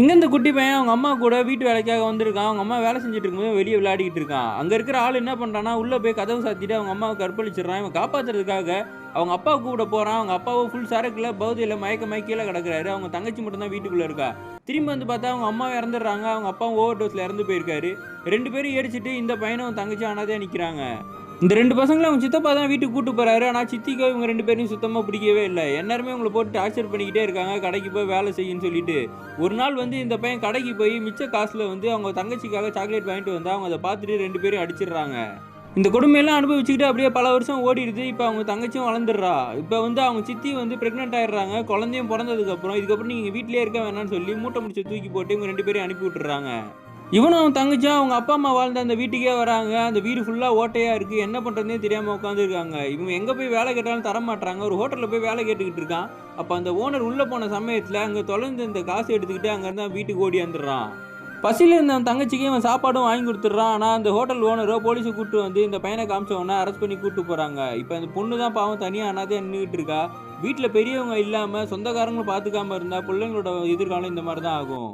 இங்க இந்த குட்டி பையன் அவங்க அம்மா கூட வீட்டு வேலைக்காக வந்திருக்கான். அவங்க அம்மா வேலை செஞ்சுட்டு இருக்கும்போது வெளிய விளையாடிக்கிட்டு இருக்கான். அங்க இருக்கிற ஆள் என்ன பண்றான்னா, உள்ள போய் கதவு சாத்திட்டு அவங்க அம்மாவ கற்பழிச்சிடுறான். இவன் காப்பாத்துறதுக்காக அவங்க அப்பாவ கூப்பிட போறான். அவங்க அப்பாவும் ஃபுல் சரக்குல போதையில மயக்கமாயி கீழ கிடக்குறாரு. அவங்க தங்கச்சி மட்டும் தான் வீட்டுக்குள்ள இருக்கா. திரும்பி வந்து பார்த்தா அவங்க அம்மாவும் இறந்துடுறாங்க. அவங்க அப்பாவும் ஓவர் டோஸ்ல இறந்து போயிருக்காரு. 2 பேரும் எரிச்சுட்டு இந்த பையனும் தங்கச்சியும் அனாதையா நிக்கிறாங்க. இந்த 2 பசங்களும் அவங்க சித்தப்பா தான் வீட்டுக்கு கூட்டு போறாரு. ஆனா சித்திக்கோ இவங்க 2 பேரையும் சுத்தமா பிடிக்கவே இல்ல. எந்நேரமே இவங்கள போட்டு டார்ச்சர் பண்ணிக்கிட்டே இருக்காங்க. கடைக்கு போய் வேலை செய்யுன்னு சொல்லிட்டு. ஒரு நாள் வந்து இந்த பையன் கடைக்கு போய் மிச்ச காசுல வந்து அவங்க தங்கச்சிக்காக சாக்லேட் வாங்கிட்டு வந்தா, அவங்க அத பார்த்துட்டு 2 பேரையும் அடிச்சிடுறாங்க. இந்த கொடுமையெல்லாம் அனுபவிச்சுக்கிட்டு அப்படியே பல வருஷம் ஓடிடுது. இப்ப அவங்க தங்கச்சியும் வளர்ந்துடுறா. இப்ப வந்து அவங்க சித்தி வந்து பிரெக்னன்ட் ஆயிடுறாங்க. குழந்தையும் பொறந்ததுக்கப்புறம், இதுக்கப்புறம் நீங்க வீட்லயே இருக்க வேணாம்னு சொல்லி மூட்டை முடிச்சு தூக்கி போட்டு இவங்க 2 பேரையும் அனுப்பி விட்டுர்றாங்க. இவனும் அவன் தங்கச்சியும் அவங்க அப்பா, அம்மா வாழ்ந்த அந்த வீட்டுக்கே வராங்க. அந்த வீடு ஃபுல்லா ஓட்டையா இருக்கு. என்ன பண்றதுன்னே தெரியாம உட்காந்துருக்காங்க. இவங்க எங்க போய் வேலை கேட்டாலும் தரமாட்றாங்க. ஒரு ஹோட்டல்ல போய் வேலை கேட்டுக்கிட்டு இருக்கான். அப்ப அந்த ஓனர் உள்ள போன சமயத்துல அங்க தொலைஞ்ச இந்த காசு எடுத்துக்கிட்டு அங்க இருந்து வீட்டுக்கு ஓடியாந்துடுறான். பசியில இருந்த அவன் தங்கச்சிக்கு இவன் சாப்பாடும் வாங்கி கொடுத்துட்றான். ஆனா அந்த ஹோட்டல் ஓனரோ போலீஸை கூட்டு வந்து இந்த பையனை காமிச்ச உடனே அரெஸ்ட் பண்ணி கூட்டு போறாங்க. இப்ப அந்த பொண்ணு தான் பாவம் தனியா அனாதையா நின்றுகிட்டு இருக்கா. வீட்டுல பெரியவங்க இல்லாம சொந்தக்காரங்களும் பாத்துக்காம இருந்தா பிள்ளைங்களோட எதிர்காலம் இந்த மாதிரி தான் ஆகும்.